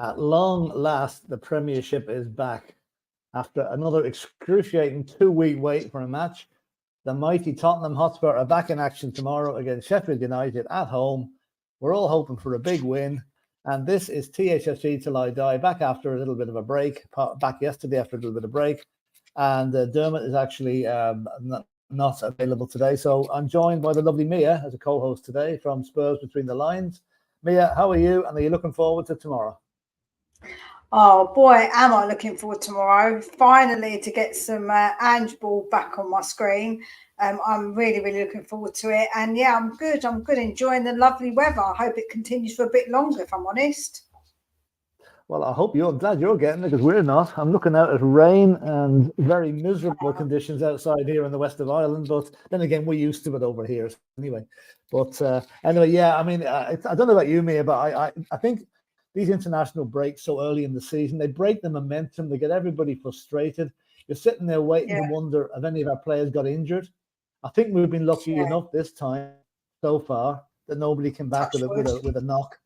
At long last, the Premiership is back. After another excruciating 2-week wait for a match, the mighty Tottenham Hotspur are back in action tomorrow against Sheffield United at home. We're all hoping for a big win. And this is THFC Till I Die, back after a little bit of a break, back yesterday after a little bit of break. And Dermot is actually not available today. So I'm joined by the lovely Mia as a co-host today from Spurs Between the Lines. Mia, how are you? And are you looking forward to tomorrow? Oh boy, am I looking forward tomorrow. Finally to get some Ange ball back on my screen. I'm really looking forward to it. And yeah, I'm good. Enjoying the lovely weather. I hope it continues for a bit longer, if I'm honest. Well, I'm glad you're getting it because we're not. I'm looking out at rain and very miserable conditions outside here in the west of Ireland. But then again, we're used to it over here anyway. But anyway, yeah, I mean, I don't know about you, Mia, but I think these international breaks so early in the season, they break the momentum. They get everybody frustrated. You're sitting there waiting to wonder if any of our players got injured. I think we've been lucky enough this time so far that nobody came back with a knock.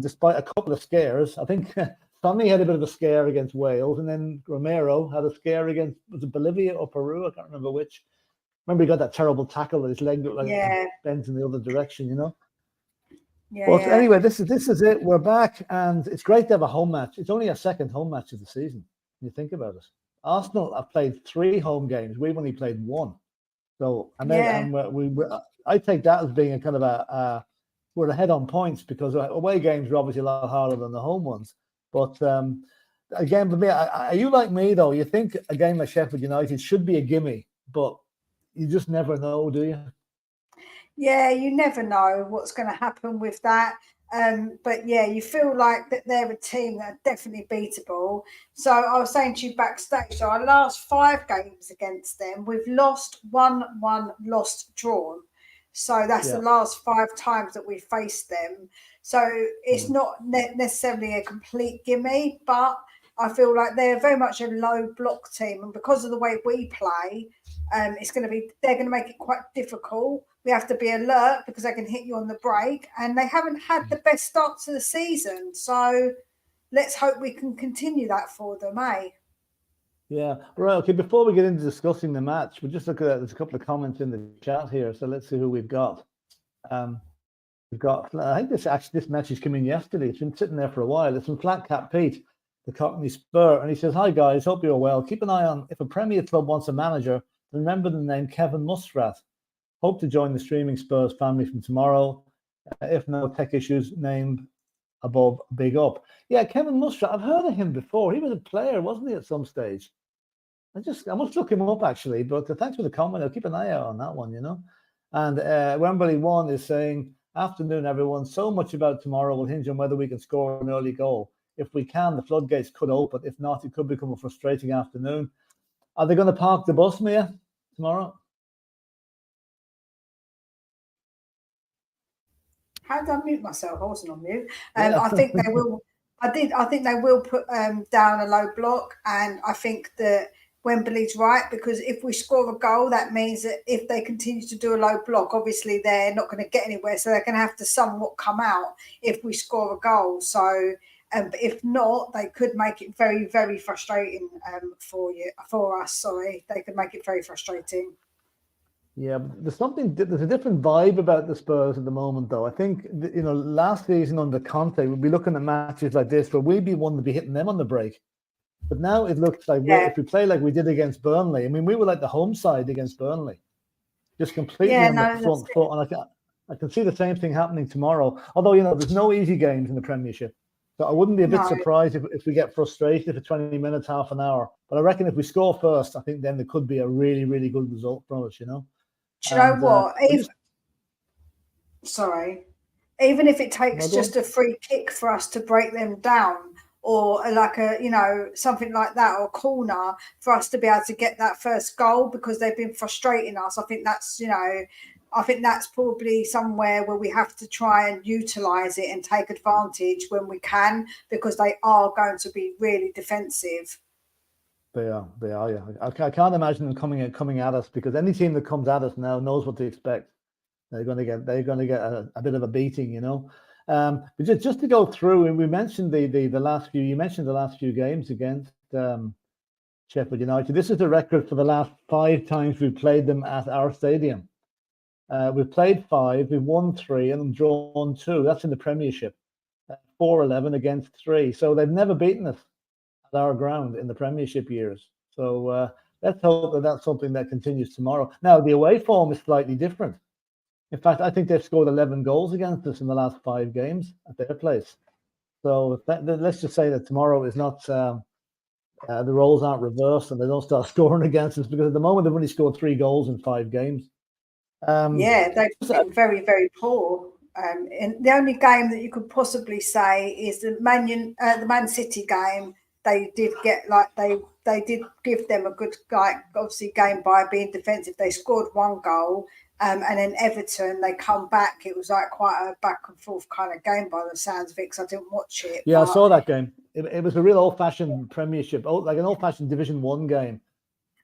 Despite a couple of scares. I think Sonny had a bit of a scare against Wales, and then Romero had a scare against, was it Bolivia or Peru? I can't remember which. Remember he got that terrible tackle with his leg bent in the other direction, you know? Anyway, this is it. We're back, and it's great to have a home match. It's only our second home match of the season, when you think about it. Arsenal have played 3 home games. We've only played 1. So, and then I take that as being a kind of we're ahead on points because away games are obviously a lot harder than the home ones. But again, for me, are you like me, though? You think a game like Sheffield United should be a gimme, but you just never know, do you? Yeah, you never know what's going to happen with that. But yeah, you feel like that they're a team that are definitely beatable. So I was saying to you backstage, so our last 5 games against them, we've lost, won, lost, drawn. So that's the last 5 times that we faced them. So it's not necessarily a complete gimme, but I feel like they're very much a low block team. And because of the way we play, they're going to make it quite difficult. We have to be alert because they can hit you on the break, and they haven't had the best start to the season. So let's hope we can continue that for them, eh? Yeah, right. Okay, before we get into discussing the match, we'll just look at there's a couple of comments in the chat here. So let's see who we've got. We've got, I think this message came in yesterday. It's been sitting there for a while. It's from Flat Cap Pete, the Cockney Spur, and he says, "Hi guys, hope you're well. Keep an eye on if a Premier club wants a manager. Remember the name Kevin Musrat. Hope to join the streaming Spurs family from tomorrow. If no tech issues, named above, big up." Yeah, Kevin Musrat, I've heard of him before. He was a player, wasn't he, at some stage? I must look him up, actually. But thanks for the comment. I'll keep an eye out on that one, you know. And Wembley One is saying, "Afternoon, everyone. So much about tomorrow will hinge on whether we can score an early goal. If we can, the floodgates could open. If not, it could become a frustrating afternoon." Are they going to park the bus, Mia, tomorrow? How did I mute myself? I wasn't on mute. I think they will. I think they will put down a low block, and I think that Wembley's right, because if we score a goal, that means that if they continue to do a low block, obviously they're not going to get anywhere. So they're going to have to somewhat come out if we score a goal. So, but if not, they could make it very, very frustrating for us. Sorry, they could make it very frustrating. Yeah, there's a different vibe about the Spurs at the moment, though. I think, last season under Conte, we'd be looking at matches like this where we'd be one to be hitting them on the break. But now it looks like if we play like we did against Burnley, I mean, we were like the home side against Burnley, just completely on the front foot. And I can see the same thing happening tomorrow. Although, there's no easy games in the Premiership. So I wouldn't be a bit surprised if we get frustrated for 20 minutes, half an hour. But I reckon if we score first, I think then there could be a really, really good result from us, Do you know what? Even if it takes just a free kick for us to break them down, or like something like that, or a corner for us to be able to get that first goal because they've been frustrating us. I think that's probably somewhere where we have to try and utilise it and take advantage when we can, because they are going to be really defensive. They are, yeah. I can't imagine them coming at us, because any team that comes at us now knows what to expect. They're going to get a bit of a beating, But just to go through, and we mentioned the last few. You mentioned the last few games against Sheffield United. This is the record for the last 5 times we've played them at our stadium. We've played 5, we've won 3, and drawn 2. That's in the Premiership. 4-11 against 3. So they've never beaten us at our ground in the Premiership years. So let's hope that that's something that continues tomorrow. Now, the away form is slightly different. In fact, I think they've scored 11 goals against us in the last 5 games at their place. So let's just say that tomorrow is not, the roles aren't reversed and they don't start scoring against us, because at the moment they've only scored 3 goals in 5 games. Yeah, they've been very, very poor. And the only game that you could possibly say is the Man City game. They did get they did give them a good obviously game by being defensive. They scored 1 goal, and then Everton, they come back. It was like quite a back and forth kind of game by the sounds of it, because I didn't watch it. Yeah, I saw that game. It was a real old-fashioned Premiership, like an old-fashioned Division 1 game.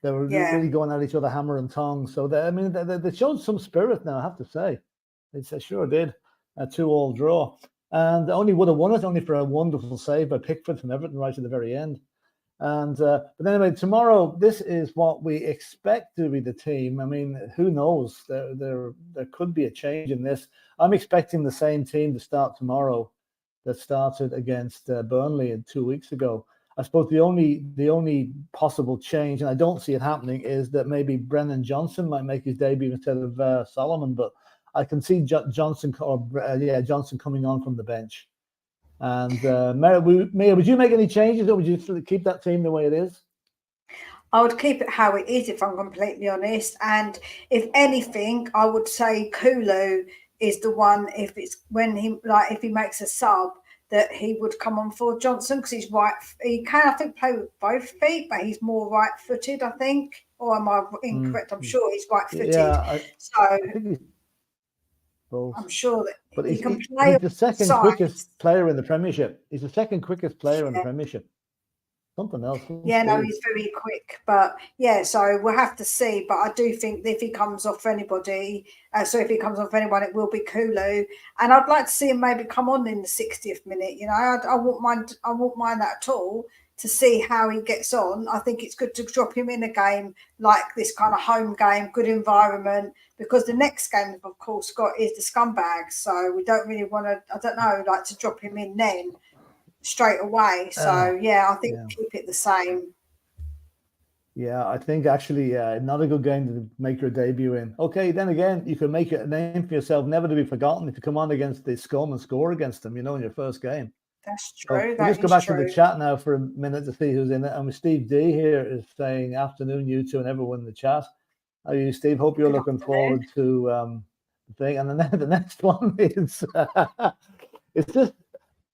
They were really going at each other, hammer and tongs. So they showed some spirit now, I have to say. They sure did. A 2-2 draw, and only would have won it only for a wonderful save by Pickford from Everton right at the very end. And but anyway, tomorrow, this is what we expect to be the team. I mean, who knows? There could be a change in this. I'm expecting the same team to start tomorrow that started against Burnley 2 weeks ago. I suppose the only possible change, and I don't see it happening, is that maybe Brennan Johnson might make his debut instead of Solomon. But I can see Johnson coming on from the bench. And Mia, would you make any changes, or would you keep that team the way it is? I would keep it how it is, if I'm completely honest. And if anything, I would say Kulu is the one. If he makes a sub, that he would come on for Johnson, because he's right. He can, I think, play with both feet, but he's more right-footed, I think. Or am I incorrect? I'm sure he's right-footed. Yeah, I think he's both. I'm sure that he can play. He's the second quickest player in the Premiership. He's the second quickest player in the Premiership. Something else. Yeah, no, he's very quick. But yeah, so we'll have to see. But I do think that if he comes off anybody, if he comes off anyone, it will be Kulu. And I'd like to see him maybe come on in the 60th minute. You know, I won't mind that at all, to see how he gets on. I think it's good to drop him in a game like this, kind of home game, good environment, because the next game, of course, got is the Scumbags. So we don't really want to, I don't know, like to drop him in then straight away. So I think keep it the same. Yeah, I think actually not a good game to make your debut in. Okay, then again, you can make a name for yourself, never to be forgotten, if you come on against the Scum and score against them, in your first game. That's true. We'll just go back to the chat now for a minute to see who's in it. And Steve D here is saying, afternoon, you two and everyone in the chat. How are you, Steve? Hope you're looking forward to the thing. And then the next one is it's just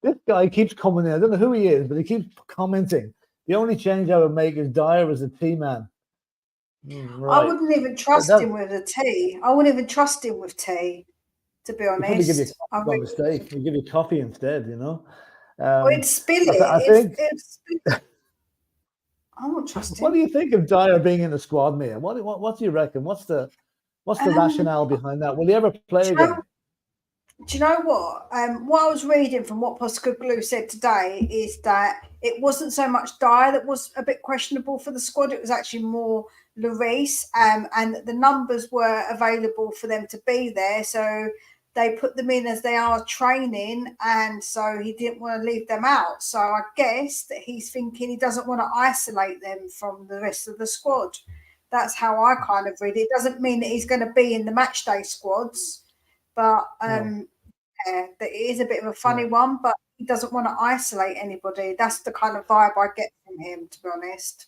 this guy keeps coming in. I don't know who he is, but he keeps commenting. The only change I would make is Dyer as a T-man. Right. I wouldn't even trust him with a T. I wouldn't even trust him with T, to be honest. He'd give you a mistake. He'd give you coffee instead, you know. It'd spill it. I won't trust him. What do you think of Dyer being in the squad, Mia? What do you reckon? What's the rationale behind that? Will he ever play again? Do you know what? What I was reading from what Postecoglou said today is that it wasn't so much Dyer that was a bit questionable for the squad. It was actually more Lloris, and the numbers were available for them to be there. So they put them in as they are training, and so he didn't want to leave them out. So I guess that he's thinking he doesn't want to isolate them from the rest of the squad. That's how I kind of read it. It doesn't mean that he's going to be in the match day squads. But it is a bit of a funny one, but he doesn't want to isolate anybody. That's the kind of vibe I get from him, to be honest.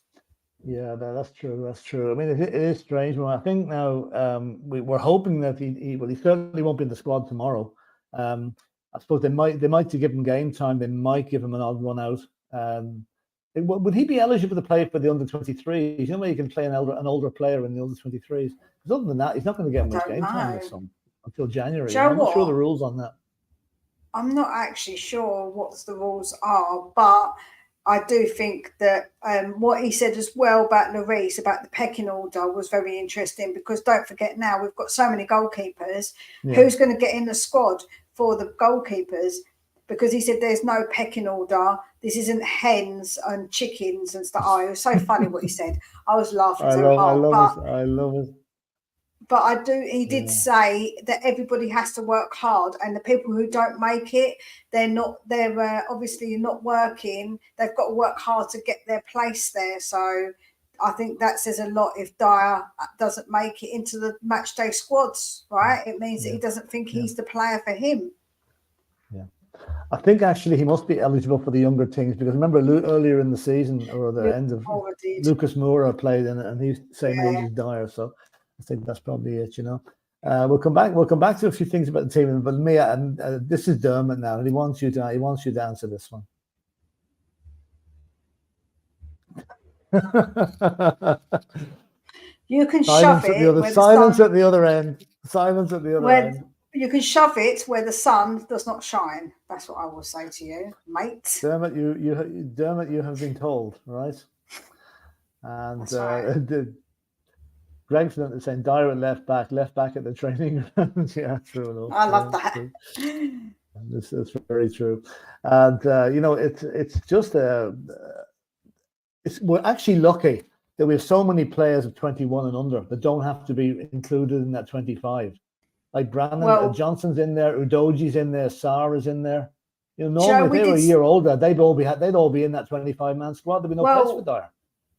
Yeah, that's true. That's true. I mean, it is strange. Well, I think now we're hoping that he certainly won't be in the squad tomorrow. I suppose they might to give him game time. They might give him an odd run out. Would he be eligible to play for the under-23s? You know where you can play an older player in the under-23s? Because other than that, he's not going to get much game time until January. I'm not sure the rules on that. I'm not actually sure what the rules are, but I do think that what he said as well about Lloris, about the pecking order, was very interesting, because don't forget now, we've got so many goalkeepers. Yeah. Who's going to get in the squad for the goalkeepers, because he said there's no pecking order. This isn't hens and chickens and stuff. Oh, it was so funny what he said. I was laughing so hard. I love it. But he did say that everybody has to work hard, and the people who don't make it, they're obviously not working. They've got to work hard to get their place there. So I think that says a lot. If Dyer doesn't make it into the match day squads, right? It means that he doesn't think he's the player for him. Yeah. I think actually he must be eligible for the younger teams, because remember earlier in the season, or the end of Lucas Moura played in it, and he's same age as Dyer, so I think that's probably it. We'll come back to a few things about the team, but Mia, and this is Dermot now, and he wants you to answer this one. You can shove it. Silence at the other end. Silence at the other end. You can shove it where the sun does not shine. That's what I will say to you, mate. Dermot, you have been told, right? And right. Greg's saying Dyer at left back at the training ground. Yeah, true enough. I love that. This is very true. And it's just we're actually lucky that we have so many players of 21 and under that don't have to be included in that 25. Like Brandon Johnson's in there, Udoji's in there, Sarah's in there. Normally if they were a year older, they'd all be in that 25-man squad. There'd be no place for Dyer.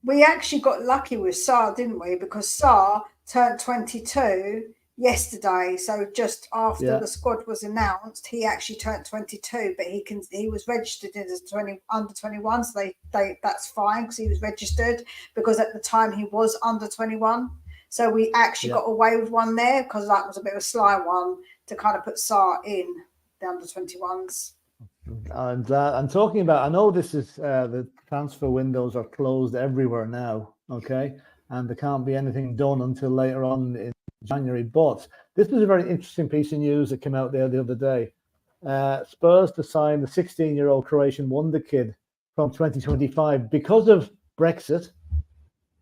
We actually got lucky with Sarr, didn't we? Because Sarr turned 22 yesterday. So just after the squad was announced, he actually turned 22. But he was registered as under 21, so that's fine because he was registered. Because at the time he was under 21, so we actually got away with one there, because that was a bit of a sly one to kind of put Sarr in the under 21s. And I'm talking about, I know this is the transfer windows are closed everywhere now, okay, and there can't be anything done until later on in January, but this was a very interesting piece of news that came out there the other day. Spurs to sign the 16-year-old Croatian wonder kid from 2025. Because of Brexit,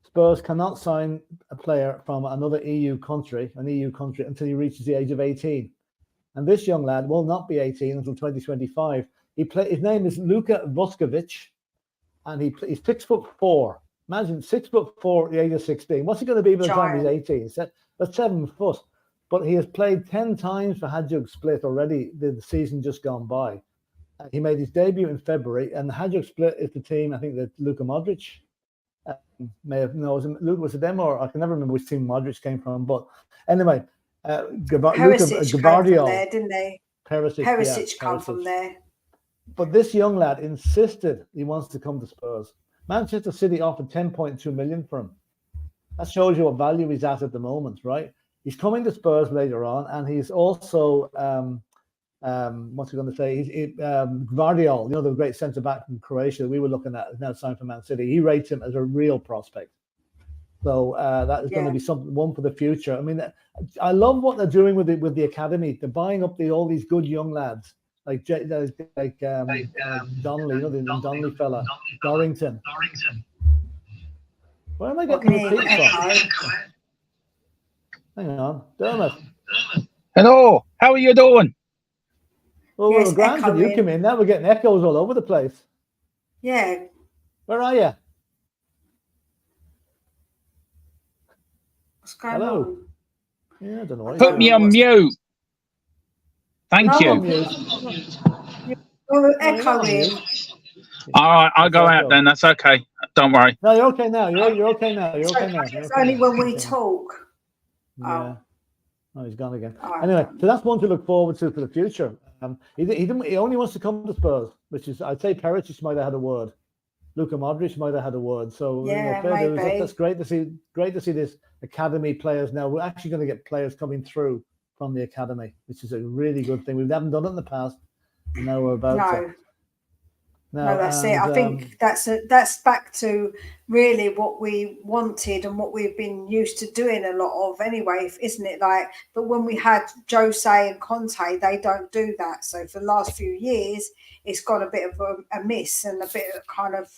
Spurs cannot sign a player from another EU country until he reaches the age of 18. And this young lad will not be 18 until 2025. His name is Luka Vuskovic, and he's 6'4". Imagine 6'4" at the age of 16. What's he going to be by the time he's 18? That's 7 foot. But he has played 10 times for Hajduk Split already. The season just gone by. He made his debut in February, and Hajduk Split is the team. I think that Luka Modric may have known. Was it them, or I can never remember which team Modric came from. But anyway. Perisic came from there, didn't they? Perisic come from there. But this young lad insisted he wants to come to Spurs. Manchester City offered 10.2 million for him. That shows you what value he's at the moment, right? He's coming to Spurs later on, and he's also what's he going to say? He's Gvardiol, the great centre back from Croatia that we were looking at, is now signed for Man City. He rates him as a real prospect. So that is going to be one for the future. I mean, I love what they're doing with the academy. They're buying up all these good young lads like Donnelly, the Donnelly fella, Dorrington. Where am I getting the repeat from? Hang on, Dermot. Hello, how are you doing? Well, we're granted you come in. Now we're getting echoes all over the place. Yeah. Where are you? What's going on? Yeah, I don't know. Put me on mute. Thank you. You're echoing. All right, I'll go out then. That's okay. Don't worry. No, you're okay now. You're okay now. You're okay now. It's only when we talk. Yeah. Oh, he's gone again. Anyway, so that's one to look forward to for the future. He only wants to come to Spurs, which is, I'd say Perisic might have had a word. Luka Modric might have had a word. So that's great to see. Great to see this academy players now. We're actually going to get players coming through from the academy, which is a really good thing. We haven't done it in the past, and now we're about to. No, that's it. I think that's back to really what we wanted and what we've been used to doing a lot of anyway, isn't it? But when we had Jose and Conte, they don't do that. So for the last few years, it's got a bit of a miss and a bit of kind of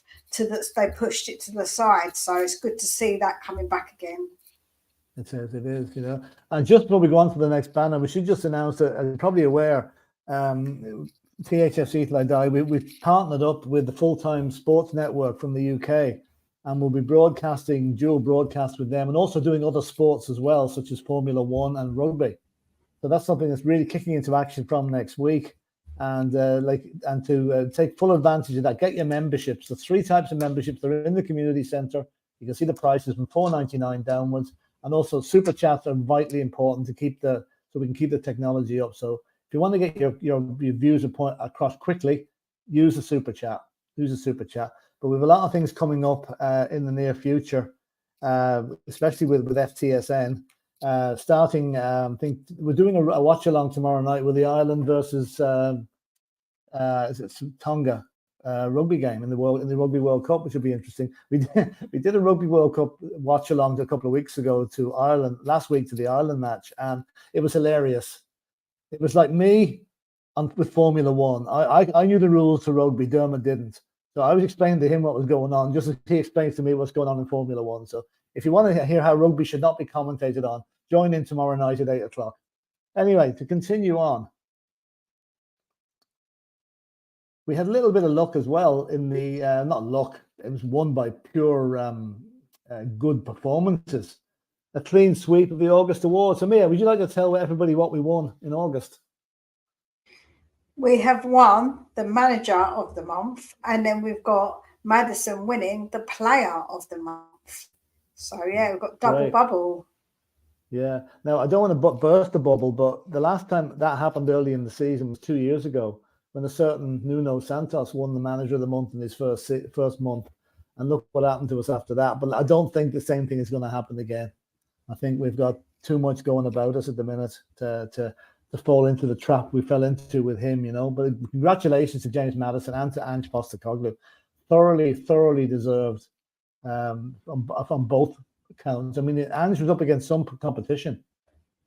they pushed it to the side. So it's good to see that coming back again. It is, And just before we go on to the next banner, we should just announce that, as you're probably aware, Thfc Till I Die, we've partnered up with the full-time sports network from the UK, and we'll be broadcasting dual broadcast with them, and also doing other sports as well, such as Formula One and rugby. So that's something that's really kicking into action from next week, and to take full advantage of that, get your memberships. There's 3 types of memberships. They're in the community centre. You can see the prices from $4.99 downwards, and also super chats are vitally important to keep so we can keep the technology up. So if you want to get your views across quickly, use the super chat. Use the super chat. But we have a lot of things coming up in the near future, especially with FTSN. Starting, I think we're doing a watch along tomorrow night with the Ireland versus Tonga rugby game in the Rugby World Cup, which will be interesting. We did a Rugby World Cup watch along a couple of weeks ago to Ireland, last week to the Ireland match, and it was hilarious. It was like me with Formula One. I knew the rules to rugby, Dermot didn't. So I was explaining to him what was going on, just as he explains to me what's going on in Formula One. So if you want to hear how rugby should not be commentated on, join in tomorrow night at 8 o'clock. Anyway, to continue on, we had a little bit of luck as well in the, not luck, it was won by pure good performances. A clean sweep of the August Awards. So Mia, would you like to tell everybody what we won in August? We have won the manager of the month, and then we've got Madison winning the player of the month. So yeah, we've got double bubble. Yeah. Now I don't want to burst the bubble, but the last time that happened early in the season was 2 years ago, when a certain Nuno Santos won the manager of the month in his first month, and look what happened to us after that. But I don't think the same thing is going to happen again. I think we've got too much going about us at the minute to fall into the trap we fell into with him, you know. But congratulations to James Maddison and to Ange Postecoglou. Thoroughly deserved on both accounts. I mean, Ange was up against some competition,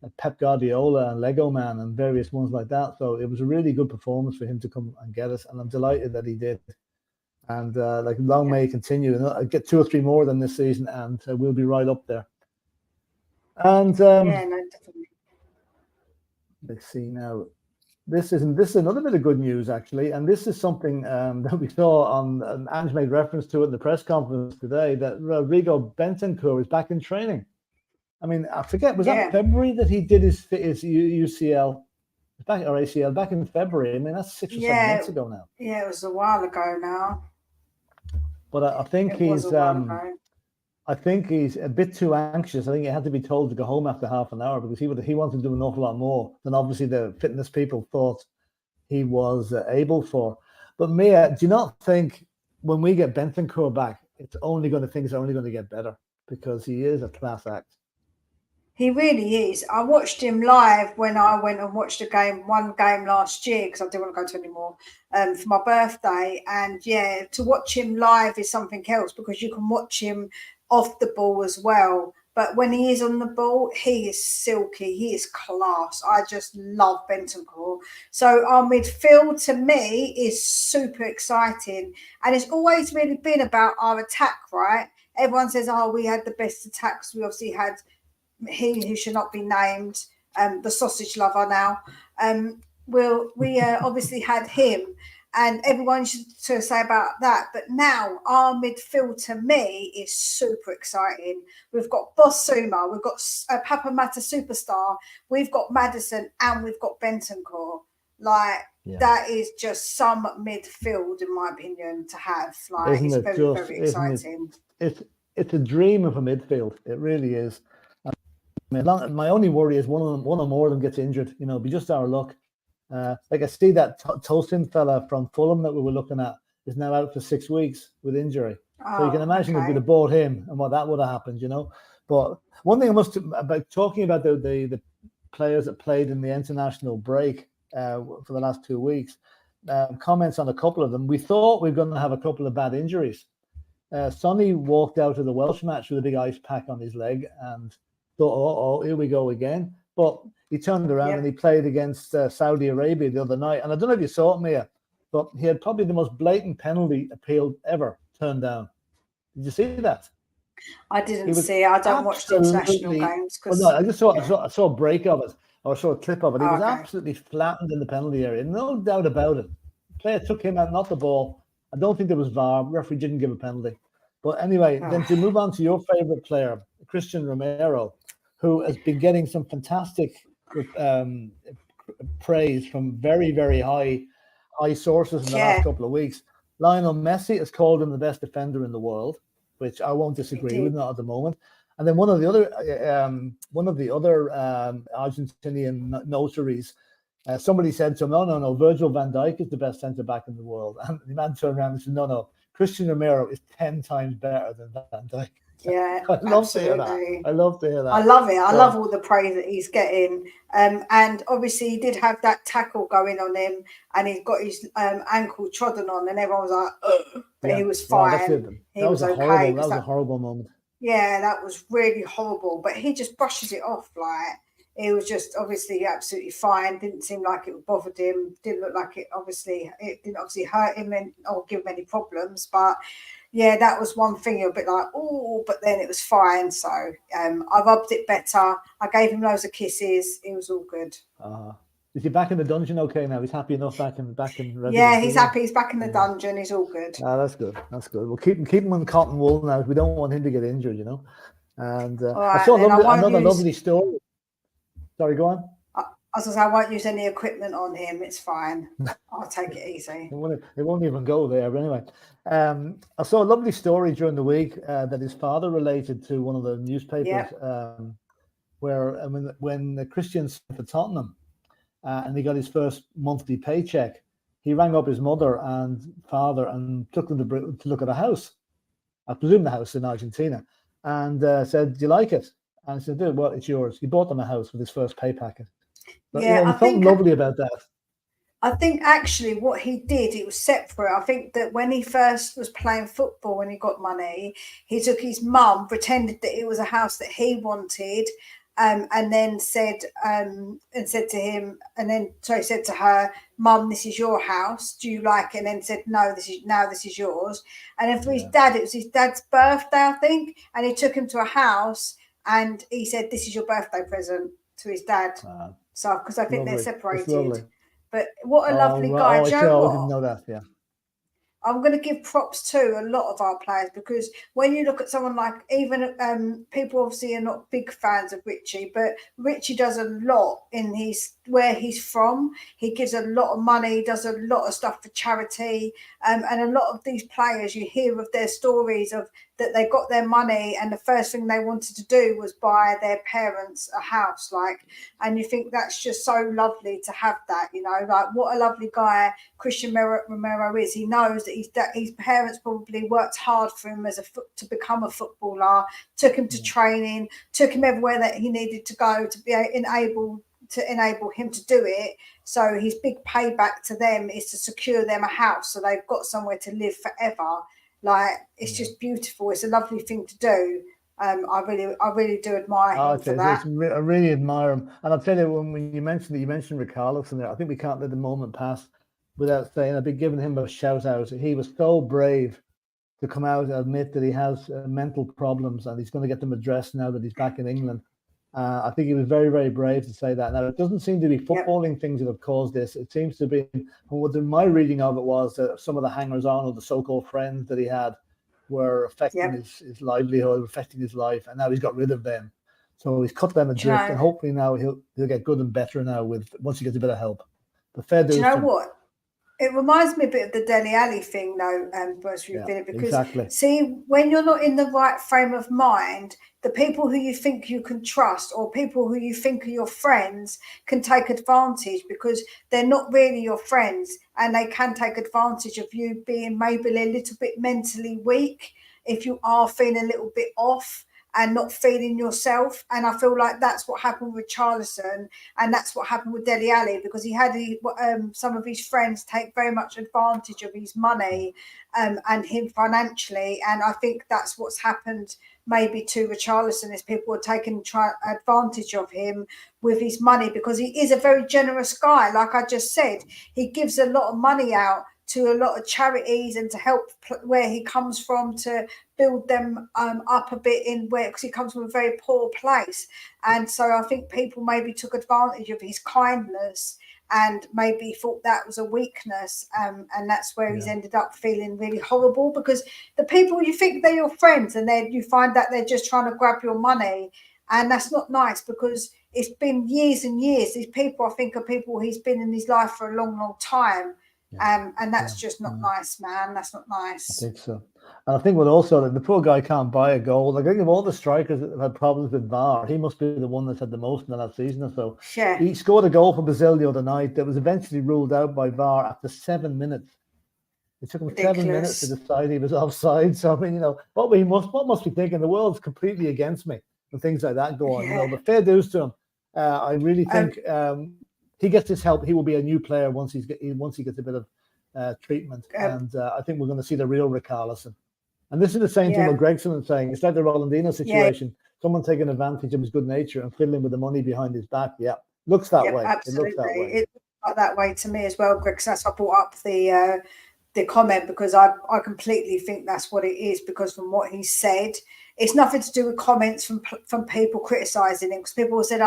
like Pep Guardiola and Lego Man and various ones like that. So it was a really good performance for him to come and get us, and I'm delighted that he did. And long may he continue. And I'll get 2 or 3 more than this season, and we'll be right up there. And definitely. Let's see now. This is another bit of good news, actually, and this is something that we saw on. Ange made reference to it in the press conference today, that Rodrigo Bentancur is back in training. I mean, I forget, was that February that he did his UCL or ACL back in February? I mean, that's 6 or 7 months ago now. Yeah, it was a while ago now. But I think I think he's a bit too anxious. I think he had to be told to go home after half an hour, because he wanted to do an awful lot more than obviously the fitness people thought he was able for. But Mia, do you not think when we get Bentancur back, things are only going to get better, because he is a class act? He really is. I watched him live when I went and watched one game last year, because I didn't want to go to anymore, for my birthday. And yeah, to watch him live is something else, because you can watch him off the ball as well. But when he is on the ball, he is silky. He is class. I just love Bentancur. So our midfield, to me, is super exciting. And it's always really been about our attack, right? Everyone says, oh, we had the best attacks. We obviously had he who should not be named, the sausage lover now. We obviously had him, and everyone should to say about that. But now our midfield, to me, is super exciting. We've got Bossuma, we've got Papa Mata Superstar, we've got Madison, and we've got Bentancur. That is just some midfield, in my opinion, to have. It's very exciting. It's a dream of a midfield. It really is. My only worry is one or more of them gets injured. You know, it'd be just our luck. I see that Tosin fella from Fulham that we were looking at is now out for 6 weeks with injury. So you can imagine if we'd have bought him and what that would have happened, you know. But one thing about talking about the players that played in the international break for the last 2 weeks, comments on a couple of them. We thought we were going to have a couple of bad injuries. Sonny walked out of the Welsh match with a big ice pack on his leg and thought, here we go again. But he turned around and he played against Saudi Arabia the other night. And I don't know if you saw it, Mia, but he had probably the most blatant penalty appeal ever turned down. Did you see that? I didn't see it. I don't watch the international games. Well, no, I just saw a break of it. or I saw a clip of it. He was Okay. absolutely flattened in the penalty area, no doubt about it. The player took him out, not the ball. I don't think there was VAR. Referee didn't give a penalty. But anyway, then to move on to your favorite player, Christian Romero, who has been getting some fantastic praise from very, very high sources in the last couple of weeks. Lionel Messi has called him the best defender in the world, which I won't disagree with, not at the moment. And then one of the other Argentinian notaries, somebody said to him, no, Virgil van Dijk is the best centre back in the world. And the man turned around and said, no, Christian Romero is 10 times better than Van Dijk. Yeah, I love to hear that. I love to hear that. I love it. I love all the praise that he's getting. And obviously he did have that tackle going on him, and he's got his ankle trodden on, and everyone was like, ugh. But he was fine. That was a horrible moment. Yeah, that was really horrible. But he just brushes it off. Like, it was just obviously absolutely fine. Didn't seem like it bothered him. Didn't look like it didn't obviously hurt him or give him any problems. But yeah, that was one thing. You're a bit like, oh, but then it was fine. So I rubbed it better. I gave him loads of kisses. It was all good. Is he back in the dungeon okay now? He's happy enough back in residence? Yeah, he's happy. He's back in the dungeon. He's all good. That's good. That's good. We'll keep him on cotton wool now. We don't want him to get injured, you know. And I saw another lovely story. Sorry, go on. As I say, I won't use any equipment on him. It's fine. I'll take it easy. It won't even go there. But anyway, I saw a lovely story during the week that his father related to one of the newspapers, where when Christian signed for Tottenham and he got his first monthly paycheck, he rang up his mother and father and took them to look at a house. I presume the house in Argentina, and said, "Do you like it?" And I said, "Dude, well, it's yours." He bought them a house with his first pay packet. But, yeah, there's something lovely about that. I think actually what he did, it was separate. I think that when he first was playing football, when he got money, he took his mum, pretended that it was a house that he wanted, and then said to him, said to her, "Mum, this is your house. Do you like it?" And then said, "No, this is yours." And then for his dad, it was his dad's birthday, I think, and he took him to a house and he said, "This is your birthday present," to his dad. So, because I think they're separated. But what a lovely guy. I didn't know that, yeah. I'm going to give props to a lot of our players, because when you look at someone like, even people obviously are not big fans of Richie, but Richie does a lot in where he's from. He gives a lot of money, does a lot of stuff for charity, and a lot of these players, you hear of their stories of that they got their money and the first thing they wanted to do was buy their parents a house, and you think that's just so lovely to have that, what a lovely guy Christian Romero is. He knows that his parents probably worked hard for him to become a footballer, took him to training, took him everywhere that he needed to go to be enable him to do it. So his big payback to them is to secure them a house so they've got somewhere to live forever. It's just beautiful. It's a lovely thing to do. I really do admire him for that. I really admire him. And I'll tell you, when you mentioned Richarlison there, I think we can't let the moment pass without saying I've been giving him a shout out. He was so brave to come out and admit that he has mental problems and he's going to get them addressed now that he's back in England. I think he was very, very brave to say that. Now, it doesn't seem to be footballing things that have caused this. It seems to be, my reading of it was that some of the hangers-on of the so-called friends that he had were affecting his livelihood, affecting his life, and now he's got rid of them. So he's cut them adrift, and hopefully now he'll get good and better now once he gets a bit of help. But fair dues. Do you know what? It reminds me a bit of the Dele Alli thing, though, because see, when you're not in the right frame of mind, the people who you think you can trust or people who you think are your friends can take advantage, because they're not really your friends, and they can take advantage of you being maybe a little bit mentally weak if you are feeling a little bit off and not feeling yourself. And I feel like that's what happened with Richarlison, and that's what happened with Dele Alli, because he had some of his friends take very much advantage of his money and him financially. And I think that's what's happened maybe to Richarlison, is people are taking advantage of him with his money, because he is a very generous guy. Like I just said, he gives a lot of money out to a lot of charities and to help where he comes from, to build them up a bit in where, because he comes from a very poor place. And so I think people maybe took advantage of his kindness and maybe thought that was a weakness, and that's where he's ended up feeling really horrible, because the people you think they're your friends, and then you find that they're just trying to grab your money, and that's not nice, because it's been years and years. These people, I think, are people he's been in his life for a long, long time, and that's just not nice, man. That's not nice. I think so. And I think what also, like, the poor guy can't buy a goal. Like, I think of all the strikers that have had problems with VAR, he must be the one that's had the most in the last season or so. Yeah. He scored a goal for Brazil the other night that was eventually ruled out by VAR after 7 minutes. It took him Ridiculous. 7 minutes to decide he was offside. So, I mean, you know, what must be thinking? The world's completely against me and things like that go on. You know, but fair dues to him. I really think he gets his help. He will be a new player once he gets a bit of treatment. And I think we're going to see the real Richarlison. And this is the same thing what Gregson is saying. It's like the Rolandino situation. Someone taking advantage of his good nature and fiddling with the money behind his back. Yeah, looks that way. Absolutely. It looks that way. It looks like that way to me as well, Greg. So that's why I brought up the comment, because I completely think that's what it is, because from what he said, it's nothing to do with comments from people criticising him, because people said,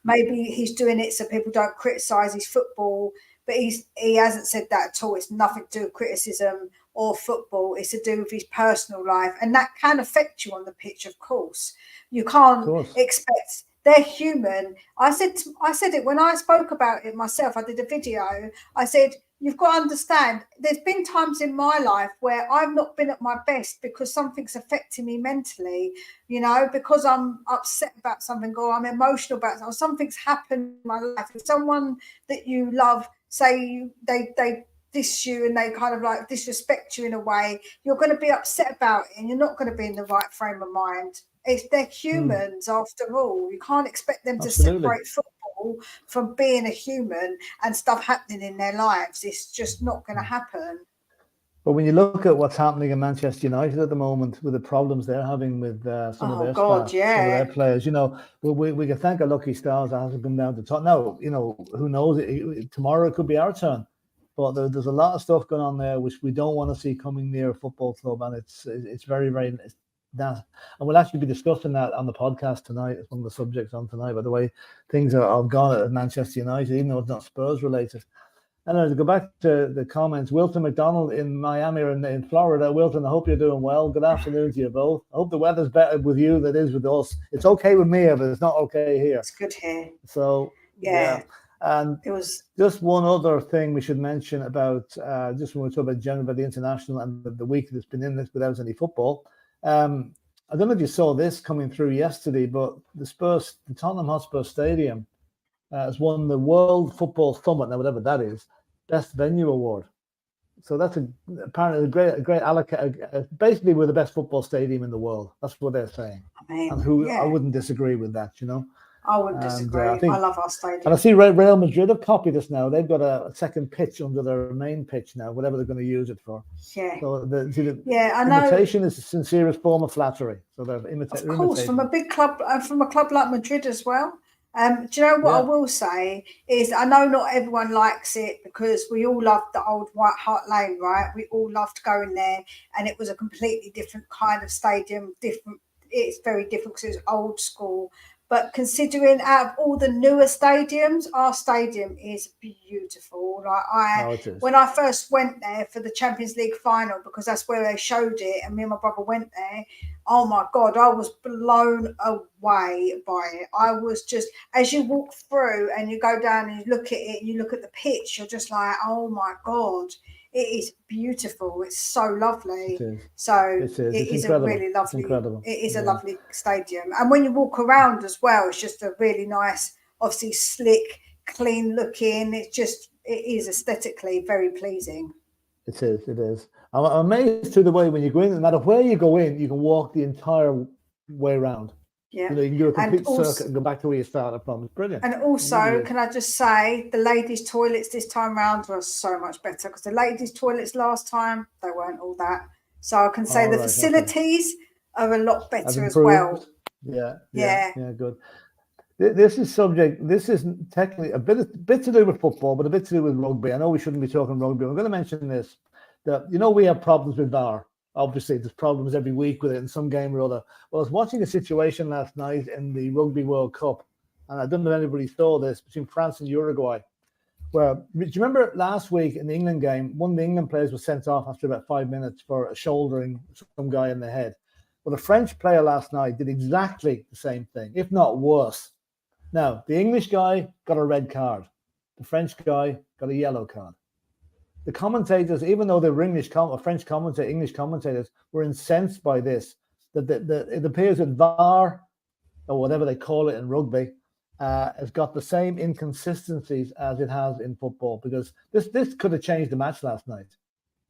maybe he's doing it so people don't criticise his football, but he hasn't said that at all. It's nothing to do with criticism or football. It's to do with his personal life, and that can affect you on the pitch, of course. You can't expect. They're human. I said it when I spoke about it myself. I did a video. I said, you've got to understand, there's been times in my life where I've not been at my best because something's affecting me mentally, you know, because I'm upset about something, or I'm emotional about something, or something's happened in my life. If someone that you love, say they diss you and they kind of like disrespect you in a way, you're going to be upset about it, and you're not going to be in the right frame of mind. They're humans after all. You can't expect them to separate football from being a human and stuff happening in their lives. It's just not going to happen. But when you look at what's happening in Manchester United at the moment, with the problems they're having with some of their staff, some of their players, you know, we can thank our lucky stars that hasn't come down to top. Now, you know, who knows? Tomorrow it could be our turn. But there's a lot of stuff going on there which we don't want to see coming near a football club, and it's very, very that. And we'll actually be discussing that on the podcast tonight. It's one of the subjects on tonight. By the way, things are gone at Manchester United, even though it's not Spurs related. And to go back to the comments, Wilton McDonald in Miami or in Florida. Wilton, I hope you're doing well. Good afternoon to you both. I hope the weather's better with you than it is with us. It's okay with me, but it's not okay here. It's good here. So yeah. And it was just one other thing we should mention about just when we talk about general about the international and the week that's been in this without any football. I don't know if you saw this coming through yesterday, but the Tottenham Hotspur Stadium has won the World Football Summit, now whatever that is, Best Venue Award. So that's apparently a great basically we're the best football stadium in the world. That's what they're saying. I wouldn't disagree with that, you know. I wouldn't disagree. I love our stadium. And I see Real Madrid have copied us now. They've got a second pitch under their main pitch now, whatever they're going to use it for. Yeah. So the I know. imitation is the sincerest form of flattery. So they're imitating. Of course, from a big club, from a club like Madrid as well. Do you know what I will say is I know not everyone likes it, because we all loved the old White Hart Lane, right? We all loved going there, and it was a completely different kind of stadium. It's very different because it was old school. But considering out of all the newer stadiums, our stadium is beautiful. Like when I first went there for the Champions League final, because that's where they showed it, and me and my brother went there. Oh my God, I was blown away by it. I was just, as you walk through and you go down and you look at it, and you look at the pitch, you're just like, oh my God. It is beautiful. It's so lovely. It is a really lovely. It is a lovely stadium, and when you walk around as well, it's just a really nice, obviously slick, clean looking. It is aesthetically very pleasing. It is. I'm amazed to the way when you go in, no matter where you go in, you can walk the entire way around. Yeah, you know, you can do a complete circuit and go back to where you started from. It's brilliant. And also, can I just say, the ladies' toilets this time round were so much better, because the ladies' toilets last time, they weren't all that. So I can say facilities are a lot better as well. Yeah, good. This is subject. This is technically a bit to do with football, but a bit to do with rugby. I know we shouldn't be talking rugby. I'm going to mention this: that we have problems with VAR. Obviously, there's problems every week with it in some game or other. Well, I was watching a situation last night in the Rugby World Cup, and I don't know if anybody saw this, between France and Uruguay. Where, do you remember last week in the England game, one of the England players was sent off after about 5 minutes for shouldering some guy in the head? Well, the French player last night did exactly the same thing, if not worse. Now, the English guy got a red card. The French guy got a yellow card. The commentators, even though they were English commentators were incensed by this, that it appears that VAR, or whatever they call it in rugby, has got the same inconsistencies as it has in football, because this could have changed the match last night.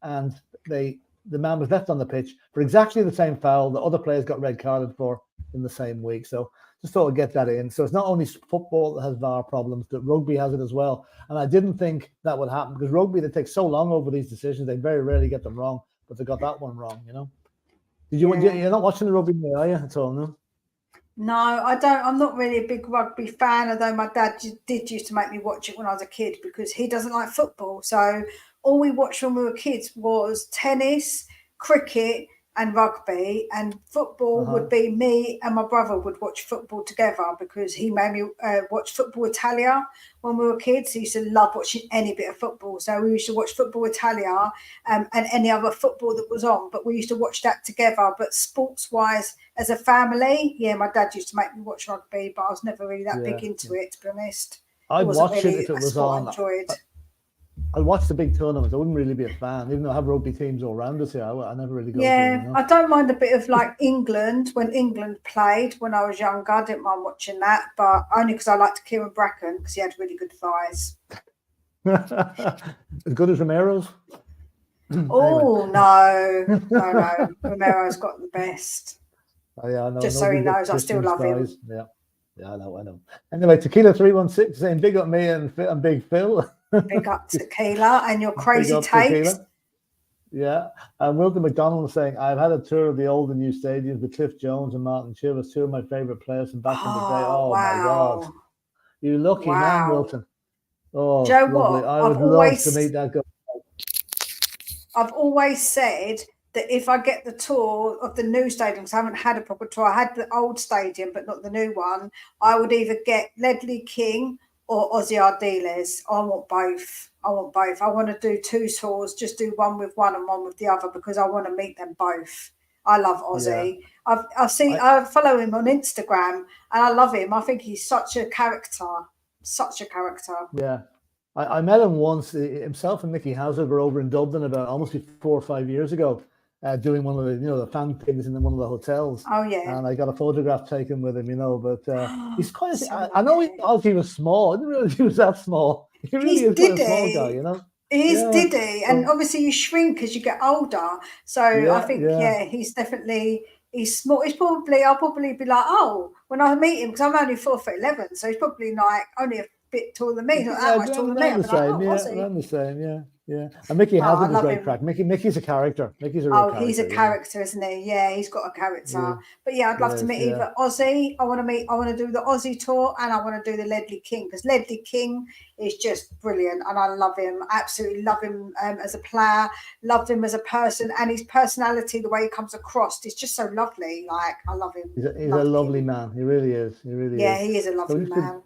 And the man was left on the pitch for exactly the same foul that other players got red carded for in the same week. So just thought I'd get that in. So it's not only football that has VAR problems, that rugby has it as well. And I didn't think that would happen, because rugby, they take so long over these decisions, they very rarely get them wrong, but they got that one wrong, You're not watching the rugby, are you, at all, no? No, I don't. I'm not really a big rugby fan, although my dad did used to make me watch it when I was a kid, because he doesn't like football. So all we watched when we were kids was tennis, cricket, and rugby. And football would be me and my brother would watch football together, because he made me watch Football Italia when we were kids. He used to love watching any bit of football. So we used to watch Football Italia and any other football that was on. But we used to watch that together. But sports-wise, as a family, my dad used to make me watch rugby, but I was never really that big into it, to be honest. I'd watch it if it was on. I'd watch the big tournaments. I wouldn't really be a fan, even though I have rugby teams all around us here. I never really go. I don't mind a bit of like England, when England played when I was younger. I didn't mind watching that, but only because I liked Kieran Bracken, because he had really good thighs. As good as Romero's? Oh, anyway. No. Romero's got the best. Oh, yeah, I know. Just so he knows, I still love him. Yeah, I know. Anyway, Tequila 316 saying big up me and Big Phil. Big up Tequila and your crazy takes. Yeah. And Wilton McDonald saying, I've had a tour of the old and new stadiums with Cliff Jones and Martin Chivers, two of my favourite players from back in the day. Oh, my God. You lucky man, Wilton. Oh, Joe, lovely. I would love to meet that guy. I've always said that if I get the tour of the new stadium, because I haven't had a proper tour, I had the old stadium, but not the new one, I would either get Ledley King or Ozzy Ardiles. I want both. I want to do two tours, just do one with one and one with the other, because I want to meet them both. I love Ozzy. Yeah. I follow him on Instagram and I love him. I think he's such a character. Yeah. I met him once. Himself and Mickey Hauser were over in Dublin about almost 4 or 5 years ago, doing one of the the fan things in one of the hotels. Oh yeah. And I got a photograph taken with him, but he's quite. I know he was small. I didn't realize he was that small. He really is quite a small guy, He is Diddy, and obviously you shrink as you get older. So I think he's definitely. He's small. I'll probably be like, oh, when I meet him, because I'm only 4'11", so he's probably like only a bit taller than me, not that much taller than me. Around the same, yeah. And Mickey has a great crack. Mickey's a character. He's a character, isn't he? Yeah, he's got a character. Yeah. But yeah, I'd love to meet either Ozzy. I want to do the Ozzy tour, and I want to do the Ledley King, because Ledley King is just brilliant, and I love him. Absolutely love him as a player. Loved him as a person, and his personality, the way he comes across, is just so lovely. Like, I love him. He's a lovely man. He really is. Yeah, he is a lovely man.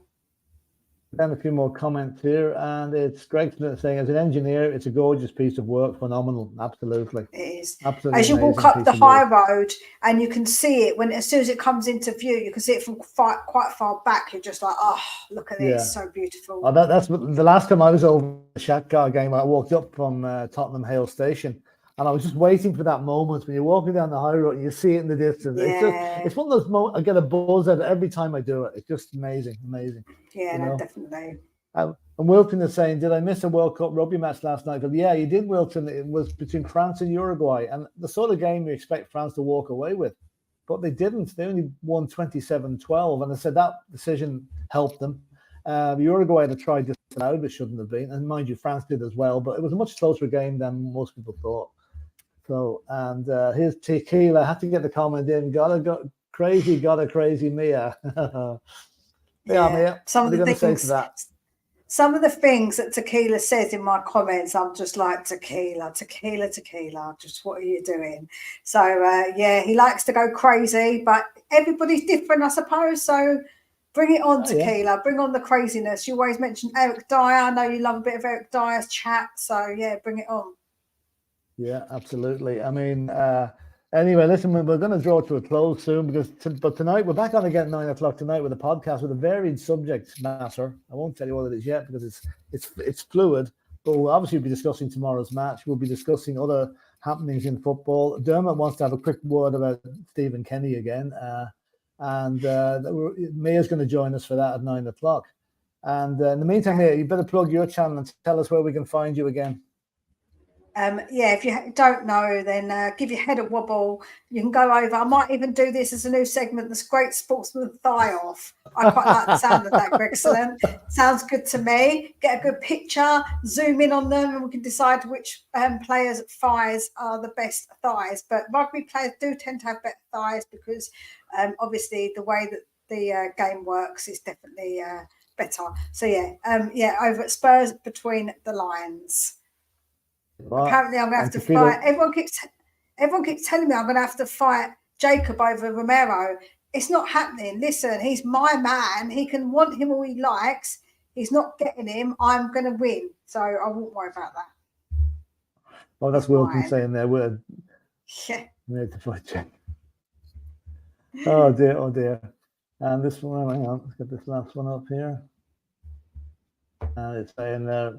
Then a few more comments here, and it's Greg saying, as an engineer, it's a gorgeous piece of work, phenomenal. Absolutely, it is. Absolutely, as you walk up the high road, and you can see it as soon as it comes into view, you can see it from quite far back. You're just like, oh, look at this, so beautiful. Oh, that's the last time I was over the Shakhtar game. I walked up from Tottenham Hale Station, and I was just waiting for that moment when you're walking down the high road and you see it in the distance. Yeah. It's one of those moments I get a buzz out of every time I do it. It's just amazing. Yeah, no, definitely. And Wilton is saying, did I miss a World Cup rugby match last night? But yeah, you did, Wilton. It was between France and Uruguay, and the sort of game you expect France to walk away with. But they didn't. They only won 27-12, and I said that decision helped them. Uruguay had tried disallowed, but shouldn't have been. And mind you, France did as well, but it was a much closer game than most people thought. So, and here's Tequila. I had to get the comment in. Got a crazy Mia. Yeah, Mia, Some what of are you the going to say to things, that? some of the things that Tequila says in my comments, I'm just like, Tequila. Just what are you doing? So yeah, he likes to go crazy, but everybody's different, I suppose. So bring it on, Tequila. Bring on the craziness. You always mention Eric Dyer. I know you love a bit of Eric Dyer's chat. So yeah, bring it on. Yeah, absolutely. I mean, anyway, listen, we're going to draw to a close soon but tonight we're back on again at 9 o'clock tonight with a podcast with a varied subject matter. I won't tell you what it is yet because it's fluid, but we'll obviously be discussing tomorrow's match. We'll be discussing other happenings in football. Dermot wants to have a quick word about Stephen Kenny again, and Mia's going to join us for that at 9 o'clock. And in the meantime, Mia, you better plug your channel and tell us where we can find you again. Yeah, if you don't know, then give your head a wobble. You can go over. I might even do this as a new segment, this Great Sportsman Thigh Off. I quite like the sound of that, Gregson. Sounds good to me. Get a good picture, zoom in on them, and we can decide which players' thighs are the best thighs. But rugby players do tend to have better thighs because obviously the way that the game works is definitely better. So yeah, over at Spurs Between the Lines. Well, apparently, I'm going to have to fight. Everyone keeps telling me I'm going to have to fight Jacob over Romero. It's not happening. Listen, he's my man. He can want him all he likes. He's not getting him. I'm going to win. So I won't worry about that. Well, that's Wilton saying there. We need to fight Jacob. Oh dear. And this one, hang on, let's get this last one up here. And it's saying there.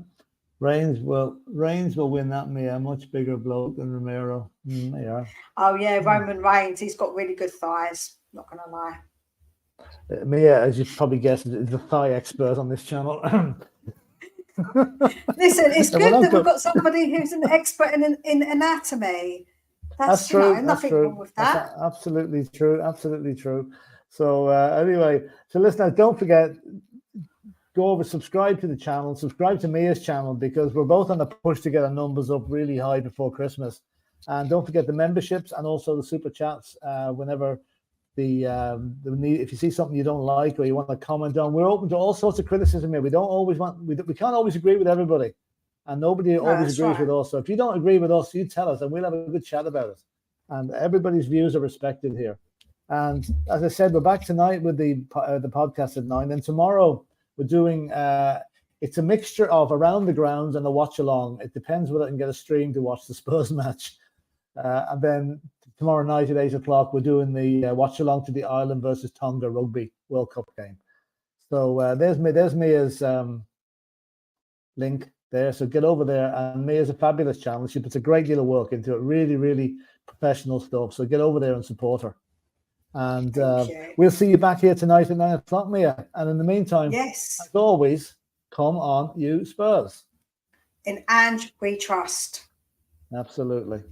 Reigns will win that, Mia. Much bigger bloke than Romero. Yeah. Oh yeah, Roman Reigns. He's got really good thighs. Not gonna lie. Mia, as you probably guessed, is the thigh expert on this channel. Listen, it's good that we've got somebody who's an expert in anatomy. That's true. Nothing wrong with that. That's absolutely true. Absolutely true. So anyway, so listeners, don't forget. Go over, subscribe to the channel, subscribe to Mia's channel because we're both on the push to get our numbers up really high before Christmas. And don't forget the memberships and also the super chats. Whenever if you see something you don't like or you want to comment on, we're open to all sorts of criticism here. We can't always agree with everybody, and nobody always agrees with us. So if you don't agree with us, you tell us, and we'll have a good chat about it. And everybody's views are respected here. And as I said, we're back tonight with the podcast at 9. And tomorrow. We're doing it's a mixture of around the grounds and a watch along. It depends whether I can get a stream to watch the Spurs match. And then tomorrow night at 8 o'clock, we're doing the watch along to the Ireland versus Tonga Rugby World Cup game. So there's Mia's link there. So get over there. And Mia's a fabulous channel. She puts a great deal of work into it. Really, really professional stuff. So get over there and support her. And we'll see you back here tonight at 9 o'clock, Mia. And in the meantime, yes, as always, come on, you Spurs. In Ange we trust. Absolutely.